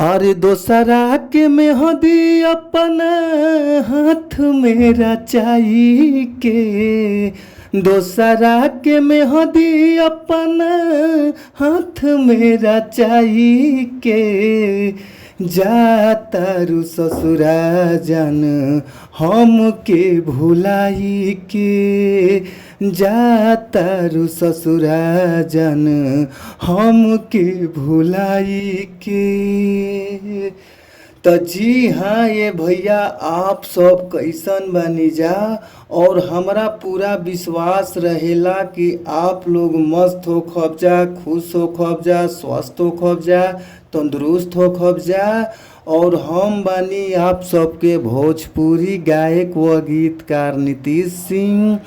अरे दोसरा के मेहंदी अपना हाथ में रचाई के, दोसरा के मेहंदी अपना हाथ में रचाई के, जातारू ससुरा जान हम के भुलाई के, जातारू ससुरा जान हम के भुलाई के। तो जी हाँ ये भैया, आप सब कैसन बानी जा, और हमरा पूरा विश्वास रहेला कि आप लोग मस्त हो खब जा, खुश हो खब जा, स्वस्थ हो खब जा, तंदुरुस्त हो खब जा। और हम बानी आप सबके भोजपुरी गायक व गीतकार नीतीश सिंह।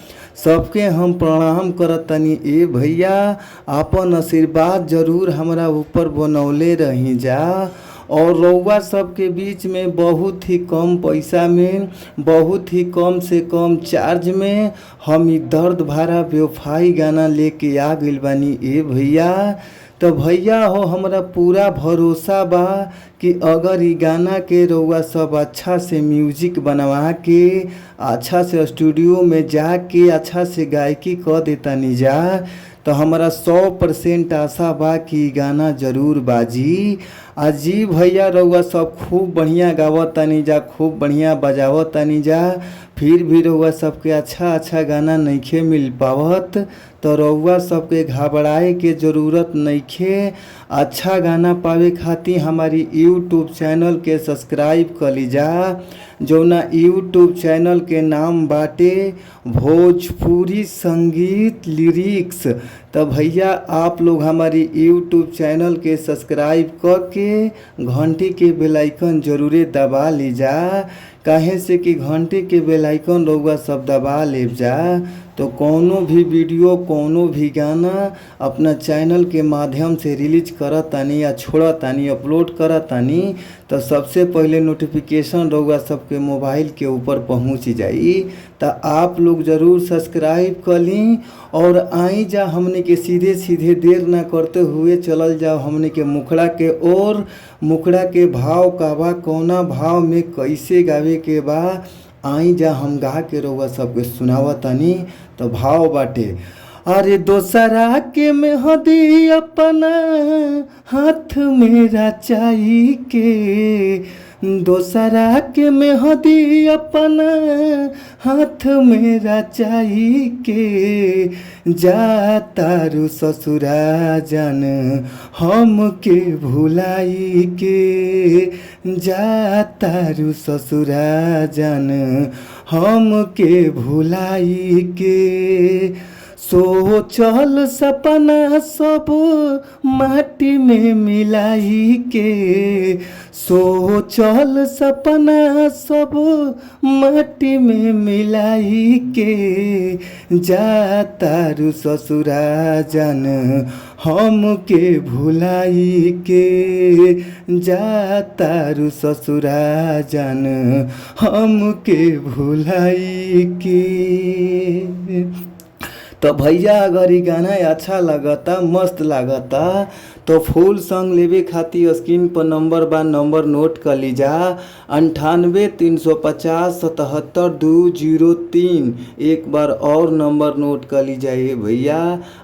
सबके हम प्रणाम करतनी। ए भैया, आपन आशीर्वाद जरूर हमरा ऊपर बनौले रही जा, और रउआ सबके बीच में बहुत ही कम पैसा में, बहुत ही कम से कम चार्ज में हम ई दर्द भरा बेवफाई गाना लेके आ गइल बानी। ए भैया, तो भैया हो, हमरा पूरा भरोसा बा कि अगर ई गाना के रउआ सब अच्छा से म्यूजिक बनवा के, अच्छा से स्टूडियो में जाके अच्छा से गायकी कर देतानी जा, तो हमारा 100% आशा बा कि गाना जरूर बाजी। जी भैया, रउआ सब खूब बढ़िया गावतानी जा, खूब बढ़िया बजावतानी जा, फिर भी रउआ सबके अच्छा गाना नइखे मिल पावत, तो रउआ सबके घबराए के ज़रूरत नइखे। अच्छा गाना पावे खातिर हमारी यूट्यूब चैनल के सब्सक्राइब कर लीजा, जौना यूट्यूब चैनल के नाम बाटे भोजपुरी संगीत लिरिक्स। तो भैया, आप लोग हमारी यूट्यूब चैनल के सब्सक्राइब करके घंटी के बेल आइकन जरूरे दबा लीजा, काहे से कि घंटी के बेल आइकन रउआ सब दबा लेब जा, तो कोनो भी वीडियो, कोनो भी गाना अपना चैनल के माध्यम से रिलीज करतानी या छोड़तानी, अपलोड करतानी, तो सबसे पहले नोटिफिकेशन रउआ सबके मोबाइल के ऊपर पहुंच जाई। तो आप लोग ज़रूर सब्सक्राइब कर ली, और आई जा हमने के सीधे देर ना करते हुए चलल जाओ हमने के मुखड़ा के ओर। मुखड़ा के भाव का बा, कौना भाव में कैसे गावे के बा, आई जा हम गा के रउआ सबके सुनावतानी। तो भाव बाटे, अरे दोसरा के मेहंदी अपना हाथ में रचाई के, दोसरा के मेहंदी अपना हाथ में रचाई के, जातारू ससुरा जान हम के भुलाई के, जातारू ससुरा जान हम के भुलाई के। सोचल सपना सब माटी में मिलाई के, सोचल सपना सब माटी में मिलाई के, जातारू ससुरा जान हम के भुलाई के, जातारू ससुरा जान हम के भुलाई के। तो भैया, अगर ये गाना अच्छा लगता, मस्त लगता, तो फुल सॉन्ग लेवे खातिर स्क्रीन पर नंबर बा, नंबर नोट कर लीजा, 98 350 77 203। एक बार और नंबर नोट कर लीजा ये भैया,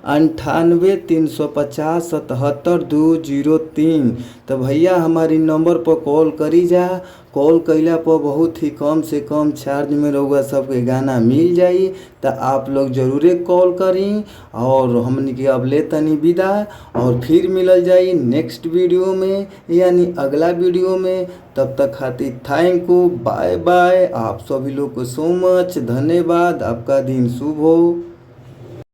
98 350 77 203। तो भैया, हमारी नंबर पर कॉल करी जा। कॉल कैला पर बहुत ही कम से कम चार्ज में रउआ सबके गाना मिल जाई। तो आप लोग ज़रूरे कॉल करी, और हमने के अब लेतनी विदा, और फिर मिलल जाई नेक्स्ट वीडियो में, यानी अगला वीडियो में। तब तक खातिर थैंक यू, बाय बाय। आप सभी लोग को सो मच धन्यवाद। आपका दिन शुभ हो।